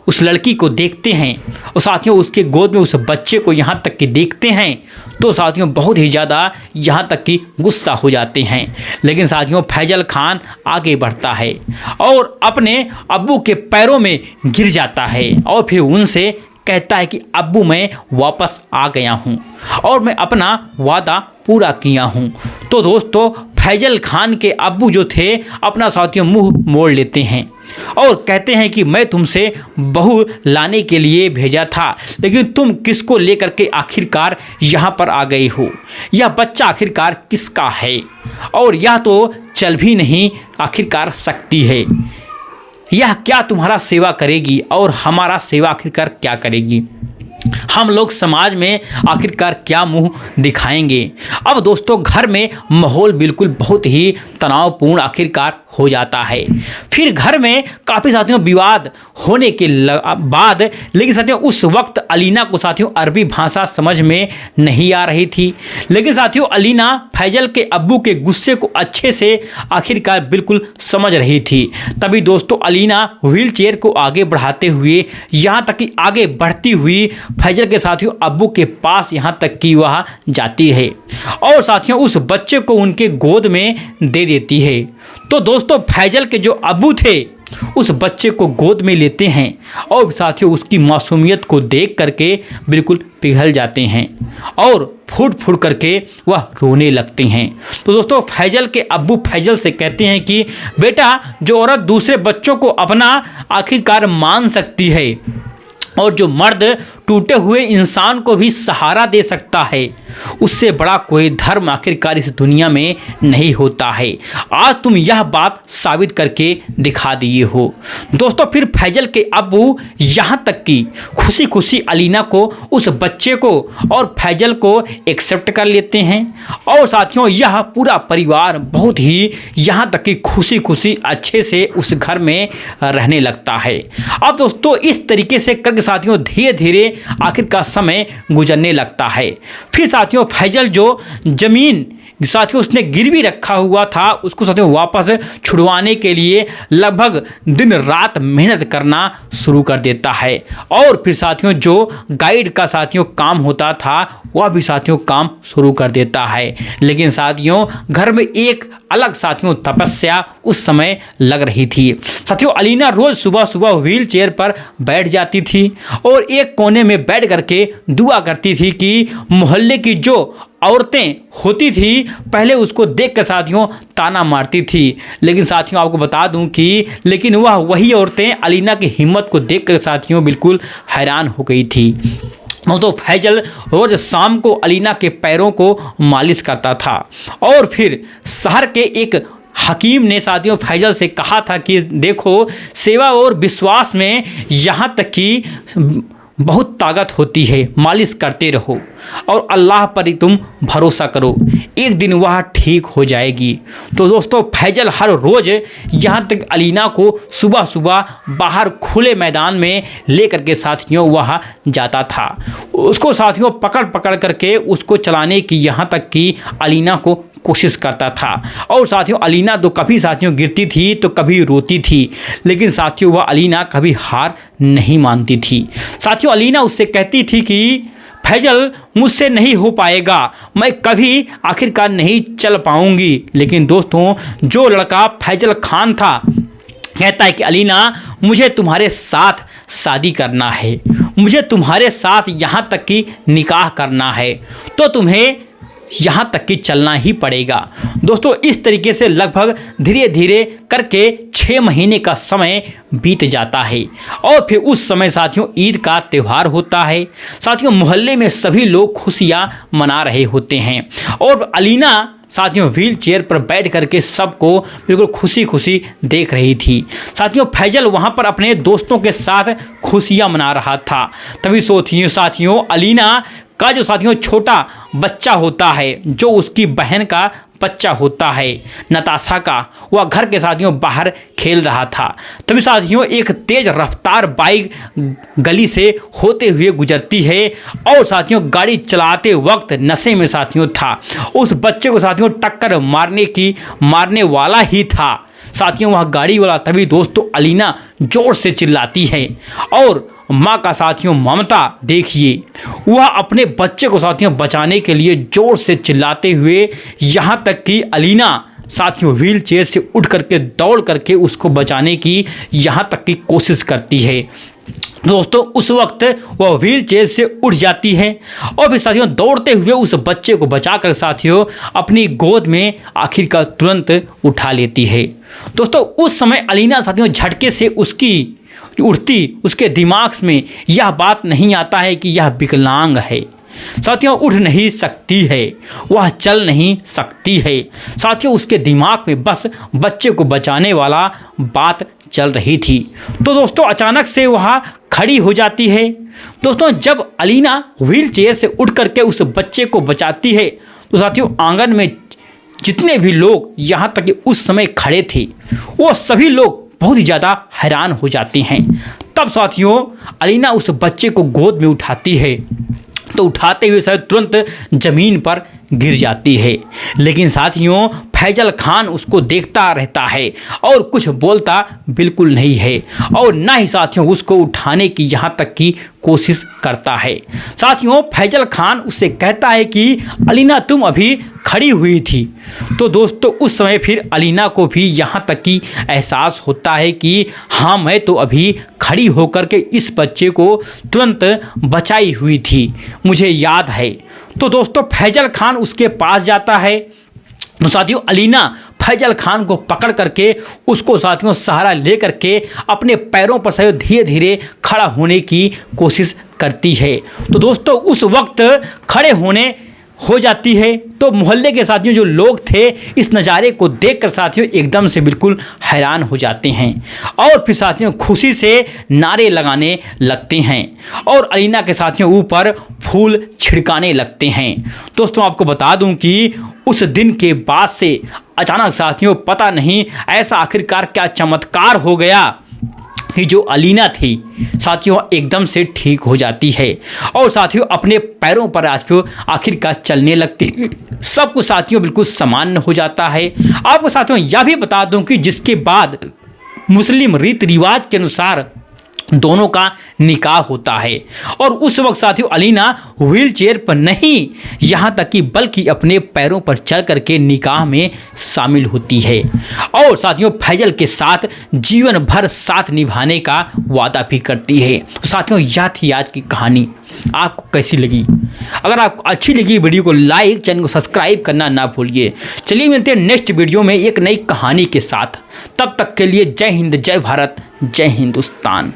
उस लड़की को देखते हैं और साथियों उसके गोद में उस बच्चे को यहाँ तक कि देखते हैं तो साथियों बहुत ही ज़्यादा यहाँ तक कि गुस्सा हो जाते हैं। लेकिन साथियों फैजल खान आगे बढ़ता है और अपने अब्बू के पैरों में गिर जाता है और फिर उनसे कहता है कि अब्बू मैं वापस आ गया हूँ और मैं अपना वादा पूरा किया हूँ। तो दोस्तों फैजल खान के अब्बू जो थे अपना साथियों मुंह मोड़ लेते हैं और कहते हैं कि मैं तुमसे बहू लाने के लिए भेजा था, लेकिन तुम किसको लेकर के आखिरकार यहाँ पर आ गई हो, यह बच्चा आखिरकार किसका है और यह तो चल भी नहीं आखिरकार सकती है, यह क्या तुम्हारा सेवा करेगी और हमारा सेवा आखिरकार क्या करेगी, हम लोग समाज में आखिरकार क्या मुंह दिखाएंगे। अब दोस्तों घर में माहौल बिल्कुल बहुत ही तनावपूर्ण आखिरकार हो जाता है। फिर घर में काफ़ी साथियों विवाद होने के बाद, लेकिन साथियों उस वक्त अलीना को साथियों अरबी भाषा समझ में नहीं आ रही थी। लेकिन साथियों अलीना फैजल के अब्बू के गुस्से को अच्छे से आखिरकार बिल्कुल समझ रही थी। तभी दोस्तों अलीना व्हील चेयर को आगे बढ़ाते हुए यहाँ तक कि आगे बढ़ती हुई फैजल के साथियों अब्बू के पास यहाँ तक कि वह जाती है और साथियों उस बच्चे को उनके गोद में दे देती है। तो दोस्तों फैजल के जो अब्बू थे उस बच्चे को गोद में लेते हैं और साथियों उसकी मासूमियत को देख करके बिल्कुल पिघल जाते हैं और फूट फूट करके वह रोने लगते हैं। तो दोस्तों फैजल के अब्बू फैजल से कहते हैं कि बेटा जो औरत दूसरे बच्चों को अपना आखिरकार मान सकती है और जो मर्द टूटे हुए इंसान को भी सहारा दे सकता है, उससे बड़ा कोई धर्म आखिरकार इस दुनिया में नहीं होता है। आज तुम यह बात साबित करके दिखा दिए हो। दोस्तों फिर फैजल के अब्बू यहाँ तक कि खुशी खुशी अलीना को, उस बच्चे को और फैजल को एक्सेप्ट कर लेते हैं और साथियों यह पूरा परिवार बहुत ही यहाँ तक कि खुशी खुशी अच्छे से उस घर में रहने लगता है। अब दोस्तों इस तरीके से करके साथियों धीरे धीरे आखिर का समय गुजरने लगता है। फिर साथियों फैजल जो जमीन साथियों उसने गिरवी रखा हुआ था उसको साथियों वापस छुड़वाने के लिए लगभग दिन रात मेहनत करना शुरू कर देता है और फिर साथियों जो गाइड का साथियों काम होता था वह भी साथियों काम शुरू कर देता है। लेकिन साथियों घर में एक अलग साथियों तपस्या उस समय लग रही थी। साथियों अलीना रोज सुबह सुबह व्हील चेयर पर बैठ जाती थी और एक कोने में बैठ करके दुआ करती थी कि मोहल्ले की जो औरतें होती थी पहले उसको देख कर साथियों ताना मारती थी, लेकिन साथियों आपको बता दूं कि लेकिन वही औरतें अलीना की हिम्मत को देख कर साथियों बिल्कुल हैरान हो गई थी। तो फैजल रोज शाम को अलीना के पैरों को मालिश करता था और फिर शहर के एक हकीम ने साथियों फैजल से कहा था कि देखो सेवा और विश्वास में यहाँ तक कि बहुत ताकत होती है, मालिश करते रहो और अल्लाह पर ही तुम भरोसा करो, एक दिन वह ठीक हो जाएगी। तो दोस्तों फैजल हर रोज़ यहाँ तक अलीना को सुबह सुबह बाहर खुले मैदान में लेकर के साथियों वह जाता था। उसको साथियों पकड़ पकड़ करके उसको चलाने की यहाँ तक कि अलीना को कोशिश करता था। और साथियों अलीना तो कभी साथियों गिरती थी तो कभी रोती थी, लेकिन साथियों वह अलीना कभी हार नहीं मानती थी। साथियों अलीना उससे कहती थी कि फैजल मुझसे नहीं हो पाएगा, मैं कभी आखिरकार नहीं चल पाऊंगी। लेकिन दोस्तों जो लड़का फैजल खान था कहता है कि अलीना मुझे तुम्हारे साथ शादी करना है, मुझे तुम्हारे साथ यहाँ तक कि निकाह करना है, तो तुम्हें यहाँ तक कि चलना ही पड़ेगा। दोस्तों इस तरीके से लगभग धीरे धीरे करके 6 महीने का समय बीत जाता है और फिर उस समय साथियों ईद का त्यौहार होता है। साथियों मोहल्ले में सभी लोग खुशियाँ मना रहे होते हैं और अलीना साथियों व्हील चेयर पर बैठ करके सबको बिल्कुल खुशी खुशी देख रही थी। साथियों फैजल वहाँ पर अपने दोस्तों के साथ खुशियाँ मना रहा था। तभी साथियों अलीना का जो साथियों छोटा बच्चा होता है, जो उसकी बहन का बच्चा होता है नताशा का, वह घर के साथियों बाहर खेल रहा था। तभी साथियों एक तेज रफ्तार बाइक गली से होते हुए गुजरती है और साथियों गाड़ी चलाते वक्त नशे में साथियों था। उस बच्चे को साथियों टक्कर मारने वाला ही था साथियों वह गाड़ी वाला। तभी दोस्तों अलीना जोर से चिल्लाती है और माँ का साथियों ममता देखिए, वह अपने बच्चे को साथियों बचाने के लिए जोर से चिल्लाते हुए यहाँ तक कि अलीना साथियों व्हील चेयर से उठ करके दौड़ करके उसको बचाने की यहाँ तक की कोशिश करती है। दोस्तों उस वक्त वह व्हील चेयर से उठ जाती है और फिर साथियों दौड़ते हुए उस बच्चे को बचाकर साथियों अपनी गोद में आखिरकार तुरंत उठा लेती है। दोस्तों उस समय अलीना साथियों झटके से उसके दिमाग में यह बात नहीं आता है कि यह विकलांग है। साथियों उठ नहीं सकती है, वह चल नहीं सकती है। साथियों उसके दिमाग में बस बच्चे को बचाने वाला बात चल रही थी। तो दोस्तों अचानक से वह खड़ी हो जाती है। दोस्तों जब अलीना व्हील चेयर से उठ करके उस बच्चे को बचाती है तो साथियों आंगन में जितने भी लोग यहाँ तक कि उस समय खड़े थे वो सभी लोग बहुत ही ज़्यादा हैरान हो जाते हैं। तब साथियों अलीना उस बच्चे को गोद में उठाती है तो उठाते हुए शायद तुरंत ज़मीन पर गिर जाती है। लेकिन साथियों फैजल खान उसको देखता रहता है और कुछ बोलता बिल्कुल नहीं है और ना ही साथियों उसको उठाने की यहाँ तक की कोशिश करता है। साथियों फैजल खान उससे कहता है कि अलीना तुम अभी खड़ी हुई थी। तो दोस्तों उस समय फिर अलीना को भी यहाँ तक कि एहसास होता है कि हाँ मैं तो अभी खड़ी होकर के इस बच्चे को तुरंत बचाई हुई थी, मुझे याद है। तो दोस्तों फैजल खान उसके पास जाता है तो साथियों अलीना फैजल खान को पकड़ करके उसको साथियों सहारा ले करके अपने पैरों पर साथियों धीरे धीरे खड़ा होने की कोशिश करती है। तो दोस्तों उस वक्त खड़े हो जाती है तो मोहल्ले के साथियों जो लोग थे इस नज़ारे को देखकर साथियों एकदम से बिल्कुल हैरान हो जाते हैं और फिर साथियों खुशी से नारे लगाने लगते हैं और अलीना के साथियों ऊपर फूल छिड़काने लगते हैं। दोस्तों आपको बता दूं कि उस दिन के बाद से अचानक साथियों पता नहीं ऐसा आखिरकार क्या चमत्कार हो गया कि जो अलीना थी साथियों एकदम से ठीक हो जाती है और साथियों अपने पैरों पर आखिरकार चलने लगती है। सब कुछ साथियों बिल्कुल सामान्य हो जाता है। आपको साथियों यह भी बता दूं कि जिसके बाद मुस्लिम रीति रिवाज के अनुसार दोनों का निकाह होता है और उस वक्त साथियों अलीना व्हील चेयर पर नहीं यहाँ तक कि बल्कि अपने पैरों पर चल करके निकाह में शामिल होती है और साथियों फैजल के साथ जीवन भर साथ निभाने का वादा भी करती है। तो साथियों यह थी आज की कहानी। आपको कैसी लगी? अगर आपको अच्छी लगी वीडियो को लाइक, चैनल को सब्सक्राइब करना ना भूलिए। चलिए मिलते हैं नेक्स्ट वीडियो में एक नई कहानी के साथ। तब तक के लिए जय हिंद, जय भारत, जय हिंदुस्तान।